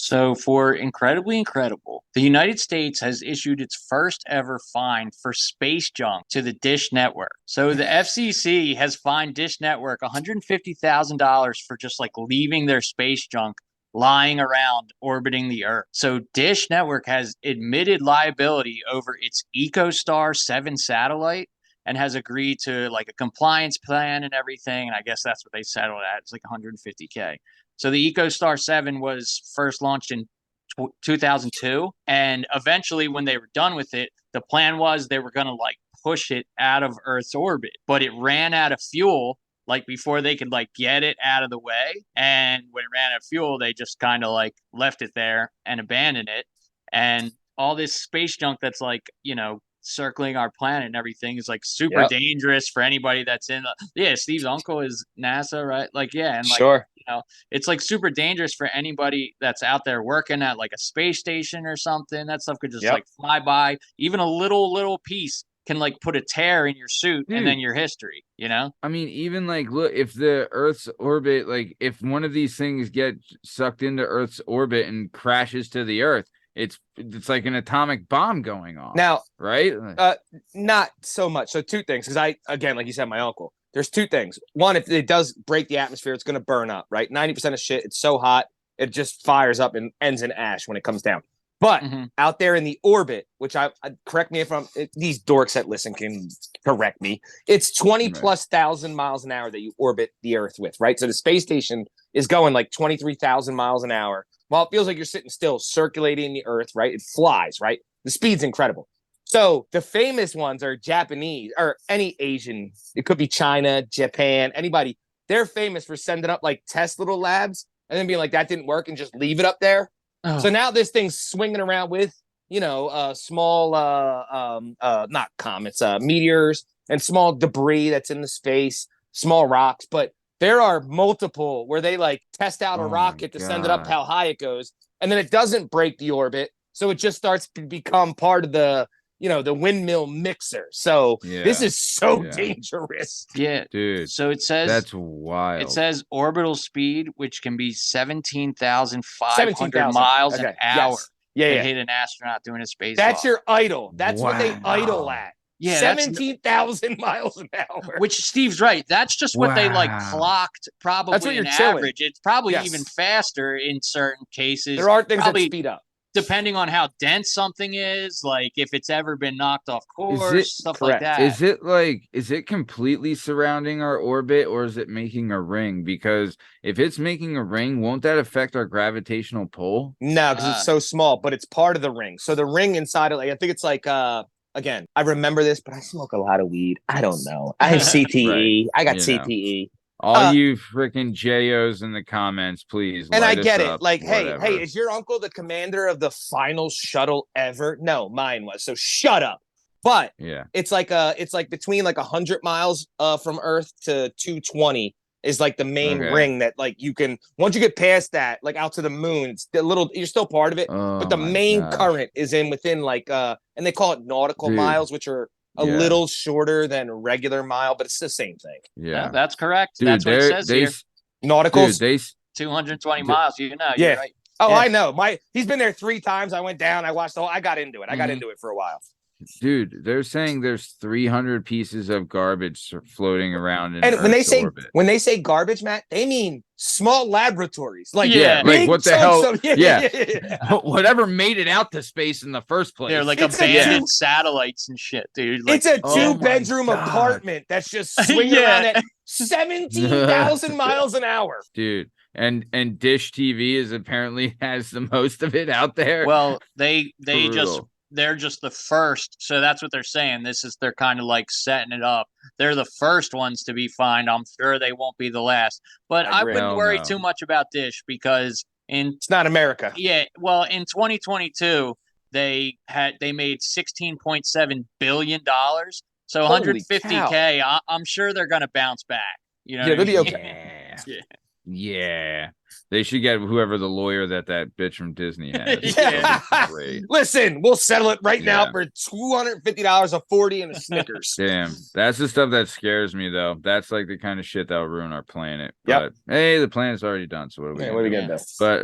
So, for incredibly incredible, the United States has issued its first ever fine for space junk to the Dish Network. So, the FCC has fined Dish Network $150,000 for just like leaving their space junk lying around orbiting the Earth. So, Dish Network has admitted liability over its EcoStar 7 satellite and has agreed to like a compliance plan and everything. And I guess that's what they settled at. It's like 150K. So the EcoStar 7 was first launched in 2002. And eventually, when they were done with it, the plan was they were going to like push it out of Earth's orbit, but it ran out of fuel like before they could like get it out of the way. And when it ran out of fuel, they just kind of like left it there and abandoned it. And all this space junk that's like, circling our planet and everything is like super Yep. dangerous for anybody that's in Steve's uncle is NASA, right? Like, yeah, and like Sure. it's like super dangerous for anybody that's out there working at like a space station or something. That stuff could just Yep. like fly by. Even a little piece can like put a tear in your suit and then your history. I mean, even like, look, if the Earth's orbit, like if one of these things get sucked into Earth's orbit and crashes to the Earth, it's like an atomic bomb going off. Now, right? Not so much. So two things, because again, like you said, my uncle, there's two things. One, if it does break the atmosphere, it's going to burn up, right? 90% of shit, it's so hot, it just fires up and ends in ash when it comes down. But out there in the orbit, which I correct me if these dorks that listen can correct me. It's 20 plus thousand miles an hour that you orbit the Earth with, right? So the space station is going like 23,000 miles an hour. While it feels like you're sitting still, circulating the Earth, right? It flies, right? The speed's incredible. So the famous ones are Japanese or any Asian. It could be China, Japan, anybody. They're famous for sending up like test little labs and then being like, that didn't work and just leave it up there. Oh. So now this thing's swinging around with, small, not comets, meteors and small debris that's in the space, small rocks. But there are multiple where they like test out a rocket to send it up how high it goes. And then it doesn't break the orbit. So it just starts to become part of the windmill mixer. So this is so dangerous. Yeah, dude. So it says that's wild. It says orbital speed, which can be 17,500 miles an hour. Yes. Yeah, to hit an astronaut doing a spacewalk. That's your idol. That's what they idle at. Yeah, 17,000 miles an hour. Which Steve's right. That's just what they like clocked. Probably that's what an chilling. Average. It's probably even faster in certain cases. There are things that speed up. Depending on how dense something is, like if it's ever been knocked off course, stuff like that. Is it completely surrounding our orbit or is it making a ring? Because if it's making a ring, won't that affect our gravitational pull? No, because it's so small, but it's part of the ring. So the ring inside of I think it's like again, I remember this, but I smoke a lot of weed. I don't know. I have CTE. I got CTE. All you freaking JOs in the comments, please. And I get it. Like, hey, is your uncle the commander of the final shuttle ever? No, mine was. So shut up. But it's like between like 100 miles from Earth to 220 is like the main ring that like you can, once you get past that, like out to the moon, it's the little, you're still part of it, but the main current is within like and they call it nautical miles, which are a little shorter than a regular mile, but it's the same thing. Yeah, that's correct. Dude, that's what it says here. Nauticals, 220 miles. You're right. Oh, I know. He's been there 3 times. I went down. I watched I got into it. I got into it for a while. Dude, they're saying there's 300 pieces of garbage floating around in and orbit. When they say garbage, Matt, they mean small laboratories. Like like what the hell? Whatever made it out to space in the first place. They're like abandoned satellites and shit, dude. Like, it's a 2-bedroom apartment that's just swinging around at 17,000 miles an hour, dude. And Dish TV is apparently has the most of it out there. Well, they're just the first. So that's what they're saying. They're kind of like setting it up. They're the first ones to be fined. I'm sure they won't be the last. But I wouldn't worry too much about Dish because it's not America. Yeah. Well, in 2022, they made $16.7 billion. So 150K, I'm sure they're going to bounce back. You know, they'll be okay. Yeah. They should get whoever the lawyer that bitch from Disney has. Listen, we'll settle it right now for $250, a 40, and a Snickers. Damn, that's the stuff that scares me, though. That's like the kind of shit that'll ruin our planet. But hey, the planet's already done. So what are we gonna do? But